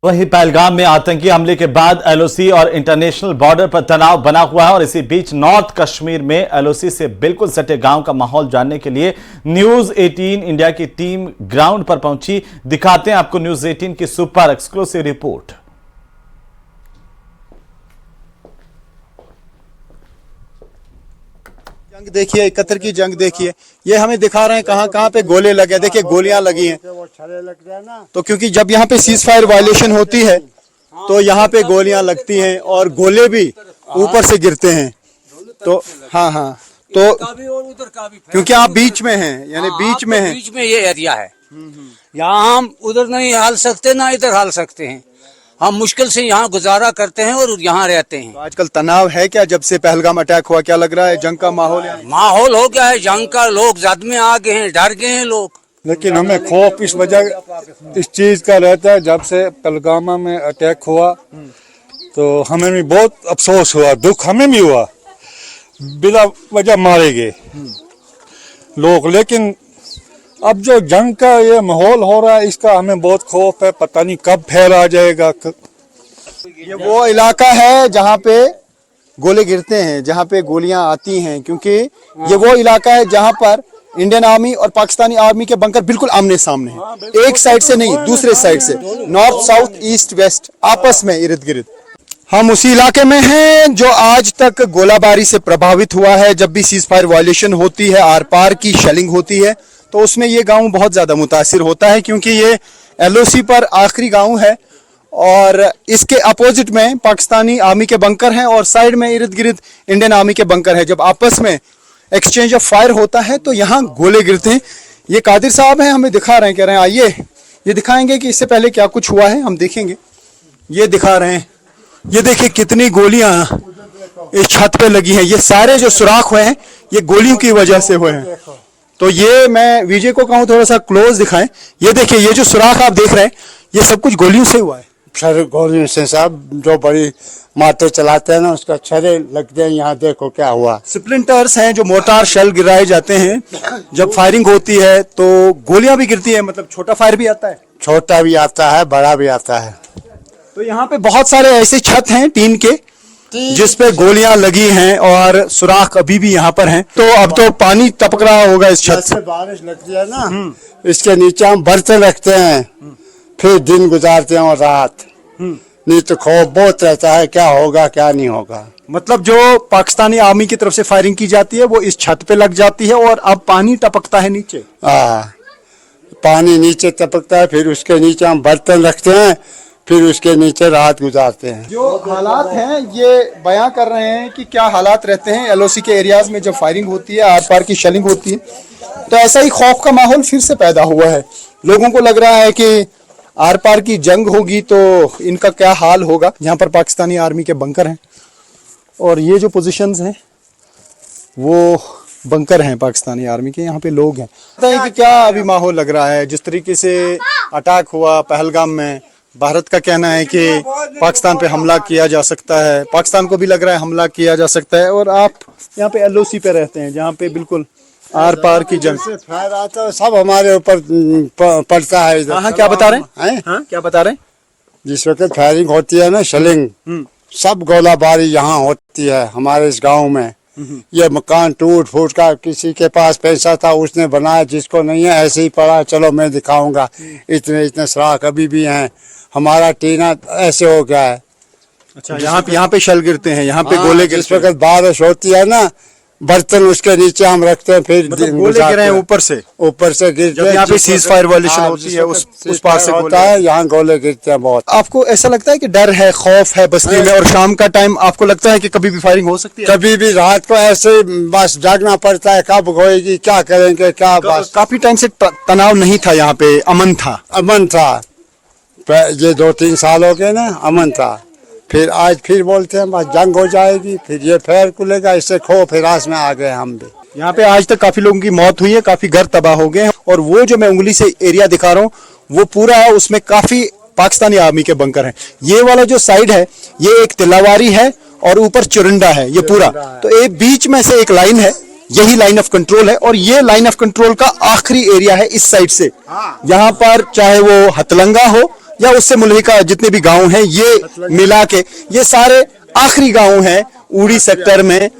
वहीं पहलगाम में आतंकी हमले के बाद एलओसी और इंटरनेशनल बॉर्डर पर तनाव बना हुआ है और इसी बीच नॉर्थ कश्मीर में एलओसी से बिल्कुल सटे गांव का माहौल जानने के लिए न्यूज 18 इंडिया की टीम ग्राउंड पर पहुंची। दिखाते हैं आपको न्यूज 18 की सुपर एक्सक्लूसिव रिपोर्ट। जंग देखिए, 71 की जंग देखिए, ये हमें दिखा रहे हैं कहाँ कहाँ पे गोले लगे। देखिए गोलियां लगी हैं, तो क्योंकि जब यहाँ पे सीज फायर वायलेशन होती है तो यहाँ पे गोलियां लगती हैं और गोले भी ऊपर से गिरते हैं। तो हाँ, तो क्योंकि आप बीच में हैं, यानी बीच में हैं, बीच में ये एरिया है, यहाँ हम उधर नहीं हाल सकते ना इधर हाल सकते हैं। हम मुश्किल से यहाँ गुजारा करते हैं और यहाँ रहते हैं। तो आजकल तनाव है क्या? जब से पहलगाम अटैक हुआ, क्या लग रहा है जंग का माहौल है? माहौल हो गया है जंग का, लोग जद में आ गए हैं, डर गए हैं लोग। लेकिन हमें खौफ इस वजह इस चीज का रहता है, जब से पहलगाम में अटैक हुआ तो हमें भी बहुत अफसोस हुआ, दुख हमें भी हुआ, बिना वजह मारे गए लोग। लेकिन अब जो जंग का ये माहौल हो रहा है इसका हमें बहुत खौफ है, पता नहीं कब फैल आ जाएगा। ये वो इलाका है जहाँ पे गोले गिरते हैं, जहाँ पे गोलियां आती हैं, क्योंकि ये वो इलाका है जहाँ पर इंडियन आर्मी और पाकिस्तानी आर्मी के बंकर बिल्कुल आमने सामने हैं, एक साइड से नहीं दूसरे साइड से, नॉर्थ साउथ ईस्ट वेस्ट आपस में इर्द गिर्द। हम उसी इलाके में हैं जो आज तक गोलाबारी से प्रभावित हुआ है। जब भी सीज फायर वायलेशन होती है, आर पार की शेलिंग होती है, तो उसमें ये गांव बहुत ज्यादा मुतासिर होता है, क्योंकि ये एलओसी पर आखिरी गांव है और इसके अपोजिट में पाकिस्तानी आर्मी के बंकर हैं और साइड में इर्द गिर्द इंडियन आर्मी के बंकर हैं। जब आपस में एक्सचेंज ऑफ फायर होता है तो यहाँ गोले गिरते हैं। ये कादिर साहब हैं, हमें दिखा रहे हैं, कह रहे हैं आइए ये दिखाएंगे कि इससे पहले क्या कुछ हुआ है, हम देखेंगे। ये दिखा रहे हैं, ये देखिए कितनी गोलियां इस छत पे लगी हैं। ये सारे जो सुराख हुए हैं ये गोलियों की वजह से हुए हैं। तो ये मैं विजय को कहूँ थोड़ा सा क्लोज दिखाएं। ये देखिए, ये जो सुराख आप देख रहे हैं ये सब कुछ गोलियों से हुआ है। छरे गोलियों से साहब, जो बड़ी मारते चलाते हैं ना उसका छरे लगते हैं। यहाँ देखो क्या हुआ, स्प्लिंटर्स हैं जो मोटार शेल गिराए जाते हैं। जब फायरिंग होती है तो गोलियां भी गिरती है, मतलब छोटा फायर भी आता है, छोटा भी आता है बड़ा भी आता है। तो यहाँ पे बहुत सारे ऐसे छत हैं टीन के जिस पे गोलियां लगी हैं और सुराख अभी भी यहाँ पर हैं। तो अब तो पानी टपक रहा होगा इस छत से। बारिश लगती है ना, इसके नीचे हम बर्तन रखते हैं, फिर दिन गुजारते हैं और रात। नहीं तो खौफ बहुत रहता है, क्या होगा क्या नहीं होगा। मतलब जो पाकिस्तानी आर्मी की तरफ से फायरिंग की जाती है वो इस छत पे लग जाती है और अब पानी टपकता है नीचे। पानी नीचे टपकता है, फिर उसके नीचे हम बर्तन रखते हैं, फिर उसके नीचे रात गुजारते हैं। जो हालात हैं ये बयां कर रहे हैं कि क्या हालात रहते हैं एलओसी के एरियाज में जब फायरिंग होती है, आर पार की शेलिंग होती है। तो ऐसा ही खौफ का माहौल फिर से पैदा हुआ है। लोगों को लग रहा है कि आर पार की जंग होगी तो इनका क्या हाल होगा। यहाँ पर पाकिस्तानी आर्मी के बंकर हैं और ये जो पोजीशंस हैं वो बंकर हैं पाकिस्तानी आर्मी के। यहाँ पे लोग हैं। पता है कि क्या अभी माहौल लग रहा है जिस तरीके से अटैक हुआ पहलगाम में। भारत का कहना है कि पाकिस्तान पे हमला किया जा सकता है, पाकिस्तान को भी लग रहा है हमला किया जा सकता है। और आप यहाँ पे एलओसी पे रहते हैं जहाँ पे बिल्कुल आर पार की जंग से फायर आता है, सब हमारे ऊपर पड़ता है। हाँ, क्या बता रहे हैं? हाँ, क्या बता रहे हैं? जिस वक्त फायरिंग होती है ना, शेलिंग, सब गोलाबारी यहाँ होती है हमारे इस गांव में। ये मकान टूट फूट का, किसी के पास पैसा था उसने बनाया, जिसको नहीं है ऐसे ही पड़ा, चलो मैं दिखाऊंगा। इतने इतने सुराख अभी भी हैं। हमारा टीना ऐसे हो गया है। अच्छा, यहाँ पे शल गिरते हैं, यहाँ पे गोले गिरते हैं। जिस वक्त बारिश होती है ना, बर्तन उसके नीचे हम रखते हैं, फिर मतलब गोले गिरे हैं ऊपर से गिरते हैं। यहाँ पे सीज फायर वायलेशन होती है उस पार से होता है, यहाँ गोले गिरते हैं बहुत। आपको ऐसा लगता है कि डर है, खौफ है बस्ती में? और शाम का टाइम आपको लगता है कि कभी भी फायरिंग हो सकती है? कभी भी, रात को ऐसे बस जागना पड़ता है, कब होएगी, क्या करेंगे, क्या। बस काफी टाइम से तनाव नहीं था, यहाँ पे अमन था। अमन था, ये 2-3 साल हो गए ना, अमन था। फिर आज फिर बोलते हैं बस जंग हो जाएगी, फिर ये फेर खुलेगा, इससे खौफ हिरास में आ गए हम भी। यहाँ पे आज तक काफी लोगों की मौत हुई है, काफी घर तबाह हो गए हैं। और वो जो मैं उंगली से एरिया दिखा रहा हूँ वो पूरा है, उसमें काफी पाकिस्तानी आर्मी के बंकर हैं। ये वाला जो साइड है ये एक तिलावारी है और ऊपर चुरंडा है ये पूरा। तो एक बीच में से एक लाइन है, यही लाइन ऑफ कंट्रोल है। और ये लाइन ऑफ कंट्रोल का आखिरी एरिया है इस साइड से। यहाँ पर चाहे वो हतलंगा हो या उससे मुल्हिका जितने भी गांव हैं ये मिला के ये सारे आखिरी गांव हैं उड़ी सेक्टर में।